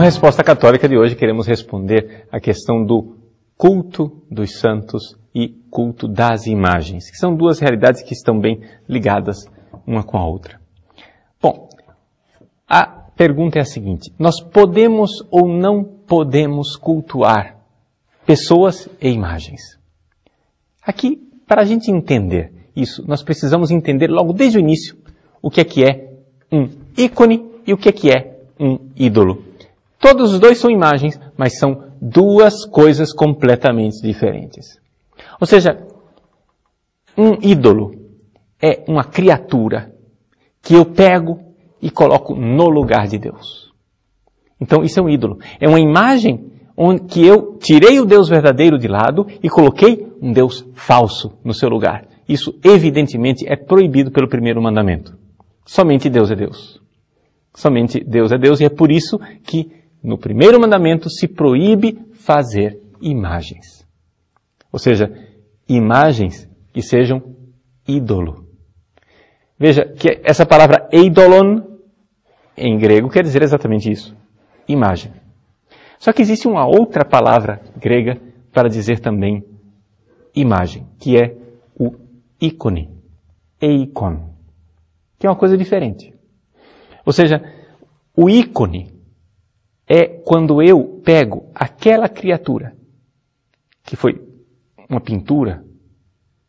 Na resposta católica de hoje, queremos responder a questão do culto dos santos e culto das imagens, que são duas realidades que estão bem ligadas uma com a outra. Bom, a pergunta é a seguinte: nós podemos ou não podemos cultuar pessoas e imagens? Aqui, para a gente entender isso, nós precisamos entender logo desde o início o que é um ícone e o que é um ídolo. Todos os dois são imagens, mas são duas coisas completamente diferentes. Ou seja, um ídolo é uma criatura que eu pego e coloco no lugar de Deus. Então isso é um ídolo. É uma imagem onde que eu tirei o Deus verdadeiro de lado e coloquei um Deus falso no seu lugar. Isso evidentemente é proibido pelo primeiro mandamento. Somente Deus é Deus. Somente Deus é Deus, e é por isso que no primeiro mandamento se proíbe fazer imagens. Ou seja, imagens que sejam ídolo. Veja que essa palavra eidolon, em grego, quer dizer exatamente isso. Imagem. Só que existe uma outra palavra grega para dizer também imagem, que é o ícone. Eikon. Que é uma coisa diferente. Ou seja, o ícone é quando eu pego aquela criatura, que foi uma pintura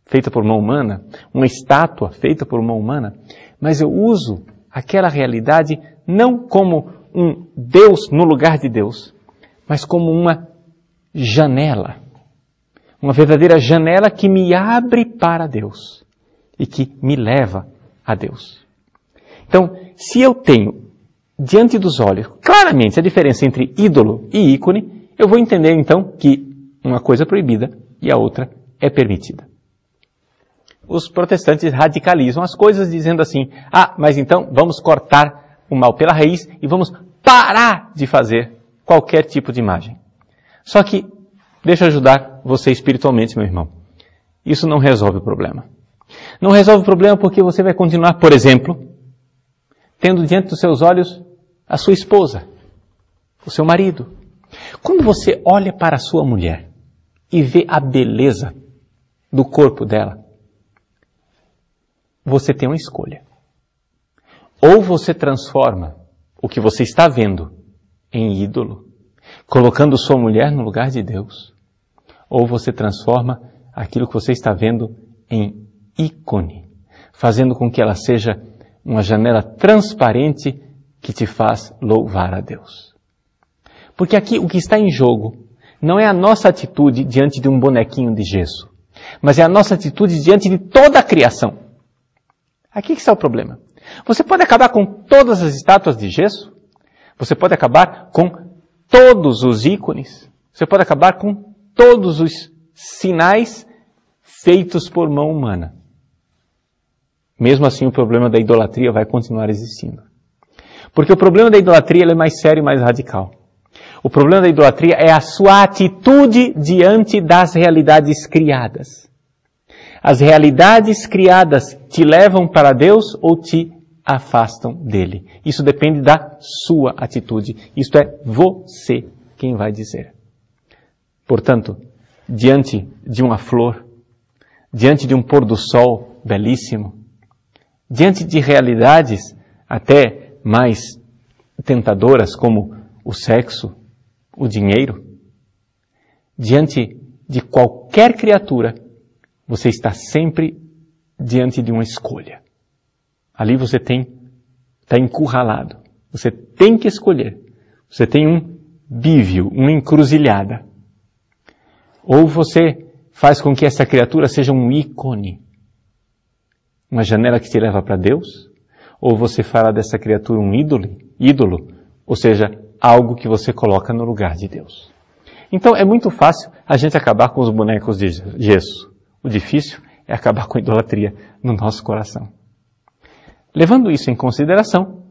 feita por mão humana, uma estátua feita por mão humana, mas eu uso aquela realidade não como um Deus no lugar de Deus, mas como uma janela. Uma verdadeira janela que me abre para Deus e que me leva a Deus. Então, se eu tenho diante dos olhos claramente a diferença entre ídolo e ícone, eu vou entender então que uma coisa é proibida e a outra é permitida. Os protestantes radicalizam as coisas dizendo assim: mas então vamos cortar o mal pela raiz e vamos parar de fazer qualquer tipo de imagem. Só que, deixa eu ajudar você espiritualmente, meu irmão. Isso não resolve o problema. Não resolve o problema porque você vai continuar, por exemplo, tendo diante dos seus olhos a sua esposa, o seu marido. Quando você olha para a sua mulher e vê a beleza do corpo dela, você tem uma escolha. Ou você transforma o que você está vendo em ídolo, colocando sua mulher no lugar de Deus, ou você transforma aquilo que você está vendo em ícone, fazendo com que ela seja uma janela transparente que te faz louvar a Deus. Porque aqui o que está em jogo não é a nossa atitude diante de um bonequinho de gesso, mas é a nossa atitude diante de toda a criação. Aqui que está o problema. Você pode acabar com todas as estátuas de gesso, você pode acabar com todos os ícones, você pode acabar com todos os sinais feitos por mão humana. Mesmo assim, o problema da idolatria vai continuar existindo. Porque o problema da idolatria é mais sério e mais radical. O problema da idolatria é a sua atitude diante das realidades criadas. As realidades criadas te levam para Deus ou te afastam dele. Isso depende da sua atitude. Isto é você quem vai dizer. Portanto, diante de uma flor, diante de um pôr do sol belíssimo, diante de realidades até mais tentadoras como o sexo, o dinheiro, diante de qualquer criatura, você está sempre diante de uma escolha. Ali você está encurralado. Você tem que escolher. Você tem um bívio, uma encruzilhada. Ou você faz com que essa criatura seja um ícone, uma janela que te leva para Deus, ou você fará dessa criatura um ídolo, ou seja, algo que você coloca no lugar de Deus. Então é muito fácil a gente acabar com os bonecos de gesso. O difícil é acabar com a idolatria no nosso coração. Levando isso em consideração,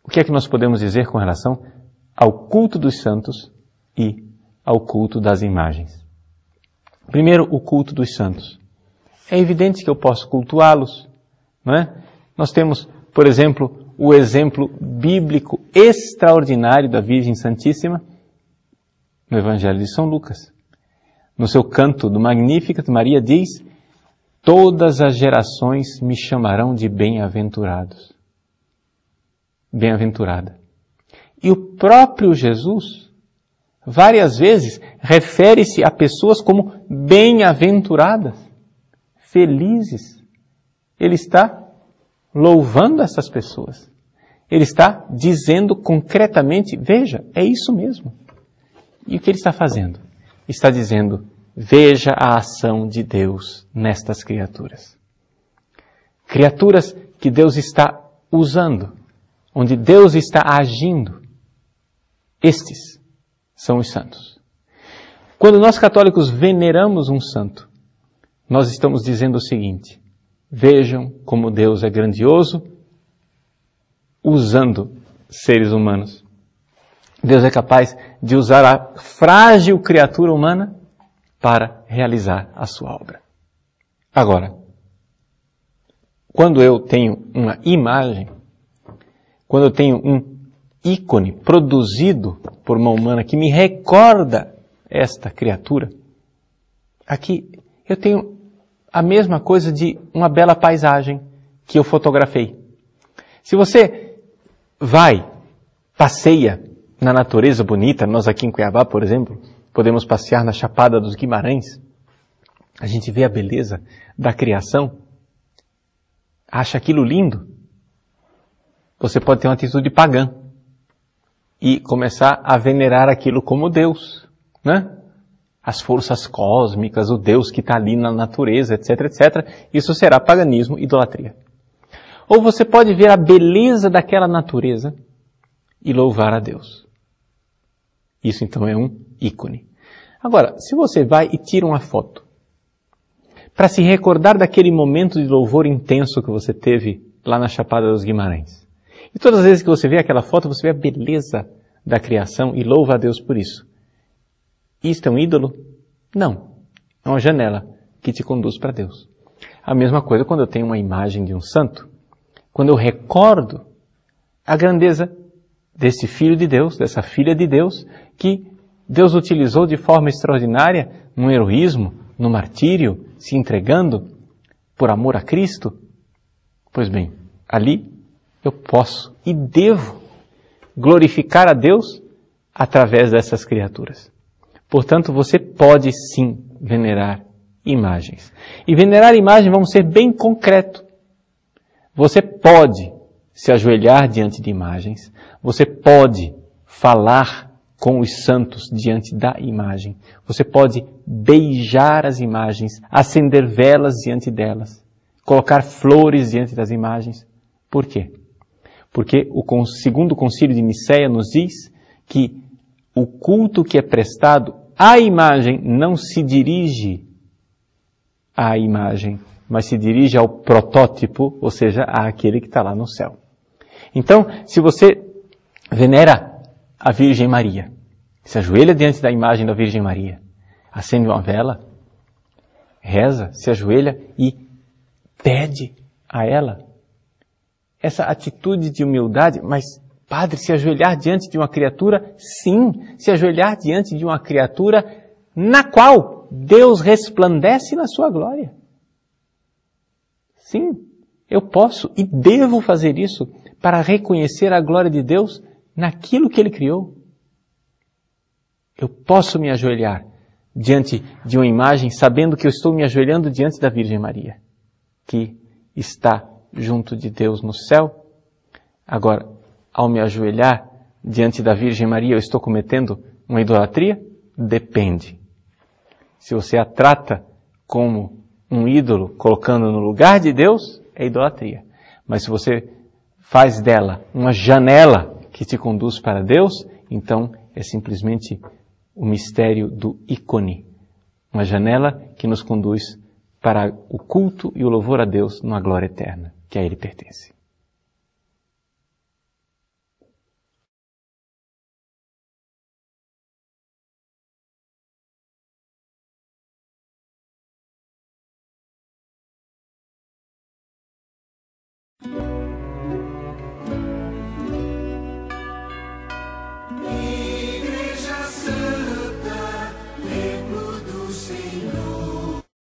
o que é que nós podemos dizer com relação ao culto dos santos e ao culto das imagens? Primeiro, o culto dos santos. É evidente que eu posso cultuá-los, não é? Nós temos, por exemplo, o exemplo bíblico extraordinário da Virgem Santíssima no Evangelho de São Lucas. No seu canto do Magnificat, Maria diz: todas as gerações me chamarão de bem-aventurados. Bem-aventurada. E o próprio Jesus, várias vezes, refere-se a pessoas como bem-aventuradas, felizes. Ele está louvando essas pessoas. Ele está dizendo concretamente, veja, é isso mesmo. E o que ele está fazendo? Está dizendo, veja a ação de Deus nestas criaturas. Criaturas que Deus está usando, onde Deus está agindo. Estes são os santos. Quando nós católicos veneramos um santo, nós estamos dizendo o seguinte: vejam como Deus é grandioso usando seres humanos. Deus é capaz de usar a frágil criatura humana para realizar a sua obra. Agora, quando eu tenho uma imagem, quando eu tenho um ícone produzido por uma humana que me recorda esta criatura, aqui eu tenho a mesma coisa de uma bela paisagem que eu fotografei. Se você passeia na natureza bonita, nós aqui em Cuiabá, por exemplo, podemos passear na Chapada dos Guimarães, a gente vê a beleza da criação, acha aquilo lindo, você pode ter uma atitude pagã e começar a venerar aquilo como Deus, né? As forças cósmicas, o Deus que está ali na natureza, etc, etc. Isso será paganismo, idolatria. Ou você pode ver a beleza daquela natureza e louvar a Deus. Isso então é um ícone. Agora, se você vai e tira uma foto para se recordar daquele momento de louvor intenso que você teve lá na Chapada dos Guimarães, e todas as vezes que você vê aquela foto, você vê a beleza da criação e louva a Deus por isso. Isto é um ídolo? Não. É uma janela que te conduz para Deus. A mesma coisa quando eu tenho uma imagem de um santo, quando eu recordo a grandeza desse filho de Deus, dessa filha de Deus, que Deus utilizou de forma extraordinária no heroísmo, no martírio, se entregando por amor a Cristo. Pois bem, ali eu posso e devo glorificar a Deus através dessas criaturas. Portanto, você pode sim venerar imagens. E venerar imagens, vamos ser bem concreto. Você pode se ajoelhar diante de imagens, você pode falar com os santos diante da imagem, você pode beijar as imagens, acender velas diante delas, colocar flores diante das imagens. Por quê? Porque o segundo concílio de Nicéia nos diz que o culto que é prestado à imagem não se dirige à imagem, mas se dirige ao protótipo, ou seja, àquele que está lá no céu. Então, se você venera a Virgem Maria, se ajoelha diante da imagem da Virgem Maria, acende uma vela, reza, se ajoelha e pede a ela essa atitude de humildade, mas, Padre, se ajoelhar diante de uma criatura, sim, se ajoelhar diante de uma criatura na qual Deus resplandece na sua glória. Sim, eu posso e devo fazer isso para reconhecer a glória de Deus naquilo que Ele criou. Eu posso me ajoelhar diante de uma imagem sabendo que eu estou me ajoelhando diante da Virgem Maria. que está junto de Deus no céu. Agora, ao me ajoelhar diante da Virgem Maria, eu estou cometendo uma idolatria? Depende. Se você a trata como um ídolo, colocando no lugar de Deus, é idolatria. Mas se você faz dela uma janela que te conduz para Deus, então é simplesmente o mistério do ícone. Uma janela que nos conduz para o culto e o louvor a Deus numa glória eterna, que a Ele pertence.